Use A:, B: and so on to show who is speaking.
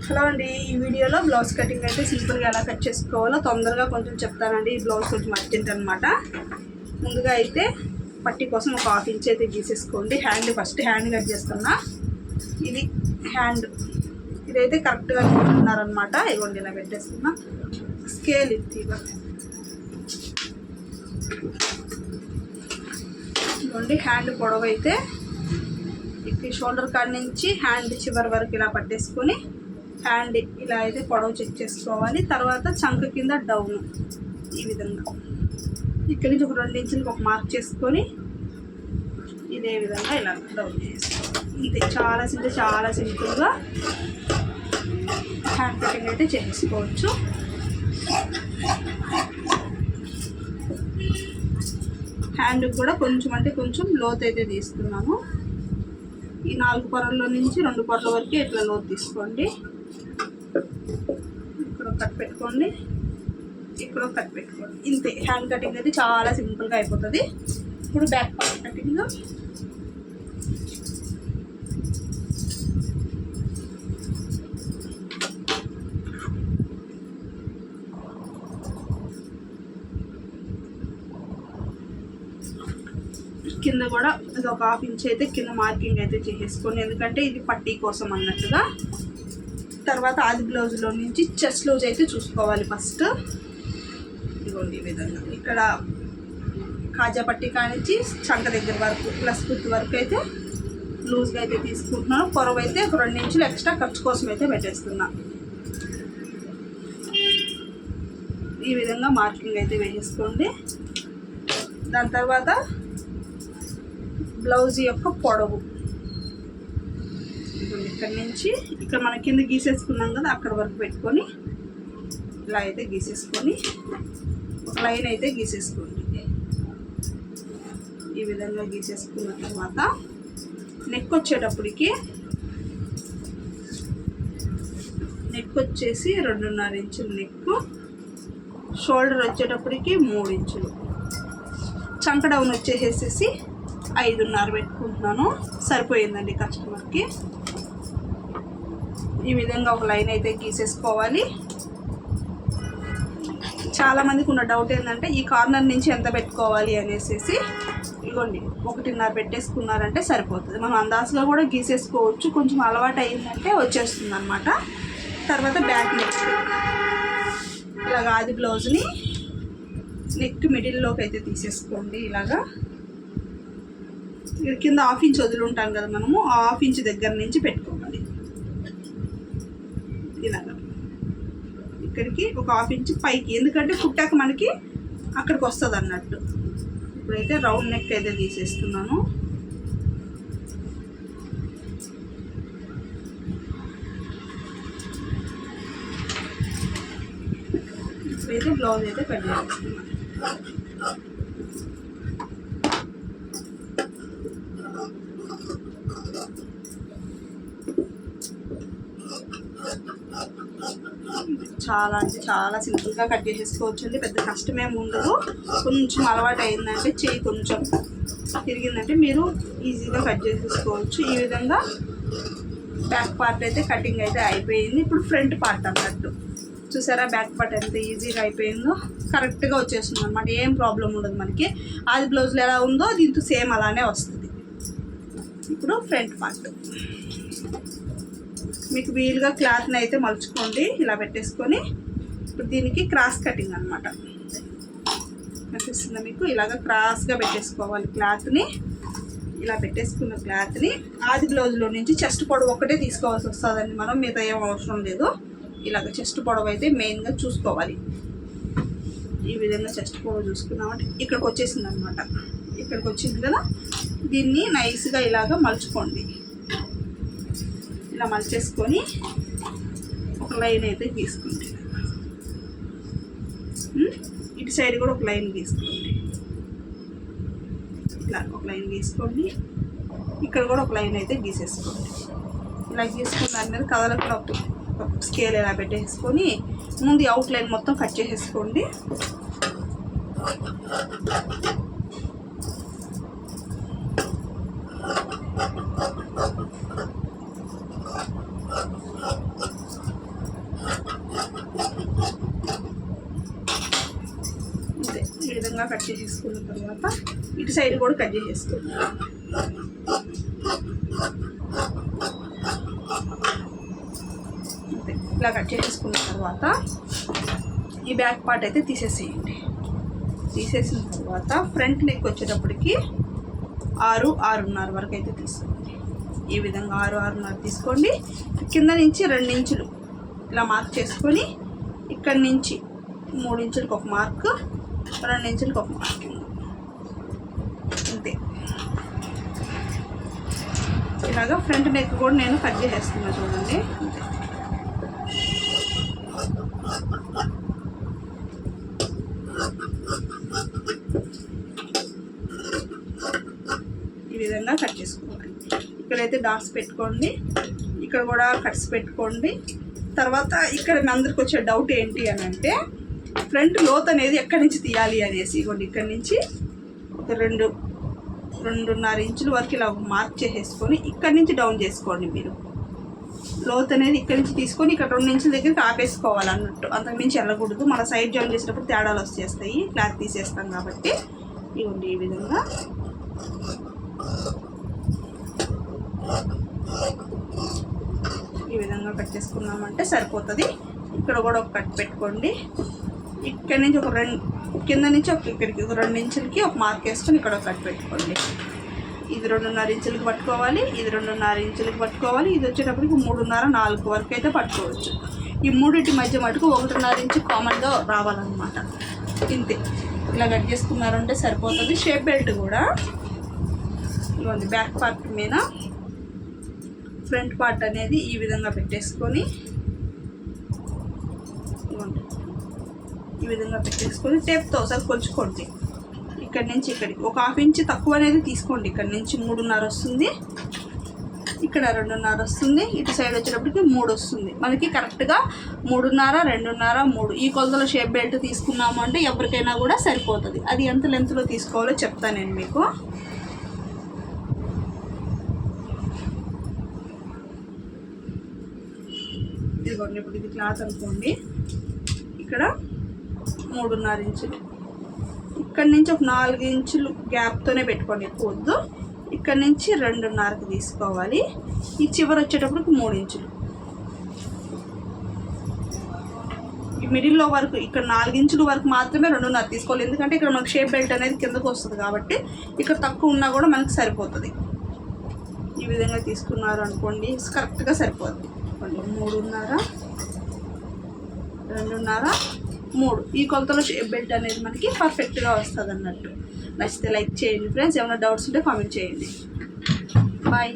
A: Hello అండి, ఈ వీడియోలో బ్లౌజ్ కటింగ్ అయితే సింపుల్గా ఎలా కట్ చేసుకోవాలో తొందరగా కొంచెం చెప్తానండి. ఈ బ్లౌజ్ కొంచెం అర్జెంట్ అనమాట. ముందుగా అయితే పట్టీ కోసం ఒక 1/2 ఇంచ్ అయితే గీసేసుకోండి. ఫస్ట్ హ్యాండ్ కట్ చేస్తున్నా. ఇది హ్యాండ్, ఇదైతే కరెక్ట్గా ఉన్నారనమాట. ఇవ్వండి, ఇలా పెట్టేస్తున్నా. స్కేల్ ఇవ్వండి. హ్యాండ్ పొడవు అయితే ఇక్కడ షోల్డర్ కాడ నుంచి హ్యాండ్ చివరి వరకు ఇలా పట్టేసుకొని హ్యాండ్ ఇలా అయితే పొడవు చెక్ చేసుకోవాలి. తర్వాత చంక కింద డౌన్ ఈ విధంగా ఇక్కడి నుంచి ఒక 2 ఇంచులకు ఒక మార్క్ చేసుకొని ఇదే విధంగా ఇలా డౌన్ చేసుకోవాలి. ఇది చాలా సింపుల్గా హ్యాండ్ కటింగ్ అయితే చేసుకోవచ్చు. హ్యాండ్ కూడా కొంచెం అంటే కొంచెం లోతు అయితే తీసుకున్నాము. ఈ 4 పొరల్లో నుంచి 2 పొరల వరకు ఇట్లా లోతు తీసుకోండి. ఇక్కడ కట్ పెట్టుకోండి, ఇక్కడ కట్ పెట్టుకోండి. ఇంతే. హ్యాండ్ కటింగ్ అయితే చాలా సింపుల్గా అయిపోతుంది. ఇప్పుడు బ్యాక్ పార్ట్ కటింగ్. కింద కూడా ఇది ఒక 1/2 ఇంచ్ అయితే కింద మార్కింగ్ అయితే చేసేసుకోండి, ఎందుకంటే ఇది పట్టీ కోసం అన్నట్టుగా. తర్వాత ఆది బ్లౌజ్లో నుంచి చెస్ట్ లూజ్ అయితే చూసుకోవాలి ఫస్ట్. ఇదిగోండి ఈ విధంగా ఇక్కడ కాజా పట్టీ కానించి చంక దగ్గర వరకు ప్లస్ కుర్తి వరకు అయితే లూజ్గా అయితే తీసుకుంటున్నాను. పొరవ అయితే ఒక 2 ఇంచులు ఎక్స్ట్రా ఖర్చు కోసం అయితే పెట్టేస్తున్నా. ఈ విధంగా మార్కింగ్ అయితే వేసేసుకోండి. దాని తర్వాత బ్లౌజ్ యొక్క పొడవు ఇక్కడ నుంచి ఇక్కడ మన కింద గీసేసుకున్నాం కదా, అక్కడ వరకు పెట్టుకొని ఇలా అయితే గీసేసుకొని ఒక లైన్ అయితే గీసేసుకోండి. ఈ విధంగా గీసేసుకున్న తర్వాత నెక్ వచ్చేటప్పటికి నెక్ వచ్చేసి 2.5 ఇంచులు నెక్, షోల్డర్ వచ్చేటప్పటికి 3 ఇంచులు, చంక డౌన్ వచ్చేసేసి 5.5 పెట్టుకుంటున్నాను. సరిపోయిందండి కస్టమర్కి. ఈ విధంగా ఒక లైన్ అయితే గీసేసుకోవాలి. చాలామందికి ఉన్న డౌట్ ఏంటంటే ఈ కార్నర్ నుంచి ఎంత పెట్టుకోవాలి అనేసి. ఇదిగోండి 1.5 పెట్టేసుకున్నారంటే సరిపోతుంది. మనం అందాజుగా కూడా గీసేసుకోవచ్చు. కొంచెం అలవాటు అయిందంటే వచ్చేస్తుంది అనమాట. తర్వాత బ్యాక్ నెక్ ఇలాగ ఆది బ్లౌజ్ని నెక్ మిడిల్లోకి అయితే తీసేసుకోండి. ఇలాగా కింద 1/2 ఇంచ్ వదిలి ఉంటాం కదా మనము, ఆ 1/2 ఇంచ్ దగ్గర నుంచి పెట్టుకోవాలి. ఇలాగా ఇక్కడికి ఒక 1/2 ఇంచ్ పైకి, ఎందుకంటే కుట్టాక మనకి అక్కడికి వస్తుంది అన్నట్టు. ఇప్పుడైతే రౌండ్ నెక్ అయితే తీసేస్తున్నాను. ఇప్పుడైతే బ్లౌజ్ అయితే కట్ చేస్తున్నాను. చాలా అంటే చాలా సింపుల్గా కట్ చేసేసుకోవచ్చు అండి. పెద్ద కష్టమేమి ఉండదు. కొంచెం అలవాటు అయిందంటే చెయ్యి కొంచెం తిరిగిందంటే మీరు ఈజీగా కట్ చేసేసుకోవచ్చు. ఈ విధంగా బ్యాక్ పార్ట్ అయితే కటింగ్ అయితే అయిపోయింది. ఇప్పుడు ఫ్రంట్ పార్ట్ అన్నట్టు చూసారా, బ్యాక్ పార్ట్ ఎంత ఈజీగా అయిపోయిందో, కరెక్ట్గా వచ్చేస్తుంది అనమాట. ఏం ప్రాబ్లం ఉండదు మనకి. ఆది బ్లౌజ్లో ఎలా ఉందో దీంతో సేమ్ అలానే వస్తుంది. ఇప్పుడు ఫ్రంట్ పార్ట్ మీకు వీలుగా క్లాత్ని అయితే మలుచుకోండి. ఇలా పెట్టేసుకొని ఇప్పుడు దీనికి క్రాస్ కటింగ్ అనమాట. కనిపిస్తుందా మీకు? ఇలాగ క్రాస్గా పెట్టేసుకోవాలి క్లాత్ని. ఇలా పెట్టేసుకున్న క్లాత్ని ఆది బ్లౌజ్లో నుంచి చెస్ట్ పొడవు ఒక్కటే తీసుకోవాల్సి వస్తుందండి మనం, మిగతా ఏం అవసరం లేదు. ఇలాగ చెస్ట్ పొడవు అయితే మెయిన్గా చూసుకోవాలి. ఈ విధంగా చెస్ట్ పొడవు చూసుకున్నామంటే ఇక్కడికి వచ్చేసింది అనమాట. ఇక్కడికి వచ్చింది కదా, దీన్ని నైస్గా ఇలాగ మలుచుకోండి. ఇలా మలిచేసుకొని ఒక లైన్ అయితే గీసుకోండి. ఇటు సైడ్ కూడా ఒక లైన్ గీసుకోండి. ఇలా ఒక లైన్ గీసుకోండి. ఇక్కడ కూడా ఒక లైన్ అయితే గీసేసుకోండి. ఇలా గీసుకున్న దాని మీద కదలకుండా ఒక స్కేల్ ఇలా పెట్టేసుకొని ముందు అవుట్ లైన్ మొత్తం కట్ చేసేసుకోండి. విధంగా కట్ చేసేసుకున్న తర్వాత ఇటు సైడ్ కూడా కట్ చేసేసుకోండి. ఇలా కట్ చేసేసుకున్న తర్వాత ఈ బ్యాక్ పార్ట్ అయితే తీసేసేయండి. తీసేసిన తర్వాత ఫ్రంట్ నెక్ వచ్చేటప్పటికి 6-6.5 వరకు అయితే తీసుకోండి. ఈ విధంగా 6-6.5 తీసుకోండి. కింద నుంచి 2 ఇంచులు ఇలా మార్క్ చేసుకొని ఇక్కడి నుంచి 3 ఇంచులకు ఒక మార్క్, 2 ఇంచులకు ఒక మార్క్, అంతే. ఇలాగా ఫ్రంట్ నెక్ కూడా నేను కట్ చేసేస్తున్నా చూడండి, అంతే. ఈ విధంగా కట్ చేసుకోవాలి. ఇక్కడైతే డాట్స్ పెట్టుకోండి, ఇక్కడ కూడా కట్స్ పెట్టుకోండి. తర్వాత ఇక్కడ మీ అందరికి వచ్చే డౌట్ ఏంటి అని అంటే ఫ్రంట్ లోత్ అనేది ఎక్కడి నుంచి తీయాలి అనేసి. ఇవ్వండి ఇక్కడి నుంచి ఒక 2.5 ఇంచుల వరకు ఇలా మార్క్ చేసేసుకొని ఇక్కడి నుంచి డౌన్ చేసుకోండి. మీరు లోత్ అనేది ఇక్కడి నుంచి తీసుకొని ఇక్కడ 2 ఇంచుల దగ్గరికి ఆపేసుకోవాలి అన్నట్టు, అంతకుమించి వెళ్ళకూడదు. మన సైడ్ జాయిన్ చేసేటప్పుడు తేడాలు వచ్చేస్తాయి, క్లాత్ తీసేస్తాం కాబట్టి. ఇవ్వండి ఈ విధంగా కట్ చేసుకున్నామంటే సరిపోతుంది. ఇక్కడ కూడా ఒక కట్ పెట్టుకోండి. ఇక్కడ నుంచి ఒక 2 కింద నుంచి ఇక్కడికి 2 ఇంచులకి ఒక మార్క్ వేసుకొని ఇక్కడ ఒక కట్ పెట్టుకోండి. ఇది 2.5 ఇంచులకి పట్టుకోవాలి, ఇది 2.5 ఇంచులకి పట్టుకోవాలి. ఇది వచ్చేటప్పటికి 3.5-4 వరకు అయితే పట్టుకోవచ్చు. ఈ మూడింటి మధ్య మటుకు 1.5 ఇంచు కామన్గా రావాలన్నమాట. ఇంతే, ఇలా కట్ చేసుకున్నారంటే సరిపోతుంది. షేప్ బెల్ట్ కూడా ఇవ్వండి బ్యాక్ పార్ట్ మీద ఫ్రంట్ పార్ట్ అనేది ఈ విధంగా పెట్టేసుకొని ఇవ్వండి, ఈ విధంగా పెట్టేసుకొని టేప్తో ఒకసారి కొలుచుకోండి. ఇక్కడి నుంచి ఇక్కడికి ఒక 1/2 ఇంచు తక్కువ అనేది తీసుకోండి. ఇక్కడ నుంచి 3.5 వస్తుంది, ఇక్కడ 2.5 వస్తుంది, ఇటు సైడ్ వచ్చేటప్పటికి 3 వస్తుంది. మనకి కరెక్ట్గా 3.5, 2.5, 3 ఈ కొలతలో షేప్ బెల్ట్ తీసుకున్నాము అంటే ఎవరికైనా కూడా సరిపోతుంది. అది ఎంత లెంత్లో తీసుకోవాలో చెప్తాను నేను మీకు. ఇదిగోండి, ఇప్పుడు ఇది క్లాత్ అనుకోండి, ఇక్కడ 3.5 ఇంచులు, ఇక్కడ నుంచి ఒక 4 ఇంచులు గ్యాప్తోనే పెట్టుకోండి, ఎక్కువ వద్దు. ఇక్కడ నుంచి 2.5కి తీసుకోవాలి. ఈ చివరి వచ్చేటప్పటికి 3 ఇంచులు. ఈ మిడిల్లో వరకు ఇక్కడ 4 ఇంచుల వరకు మాత్రమే 2.5 తీసుకోవాలి. ఎందుకంటే ఇక్కడ మనకు షేప్ బెల్ట్ అనేది కిందకు వస్తుంది కాబట్టి ఇక్కడ తక్కువ ఉన్నా కూడా మనకు సరిపోతుంది. ఈ విధంగా తీసుకున్నారు అనుకోండి, కరెక్ట్గా సరిపోతుంది. 3.5, 2.5, 3 ఈ కొలతలో షేప్ బెల్ట్ అనేది మనకి పర్ఫెక్ట్గా వస్తుంది అన్నట్టు. నచ్చితే లైక్ చేయండి ఫ్రెండ్స్. ఏమైనా డౌట్స్ ఉంటే కామెంట్ చేయండి. బాయ్.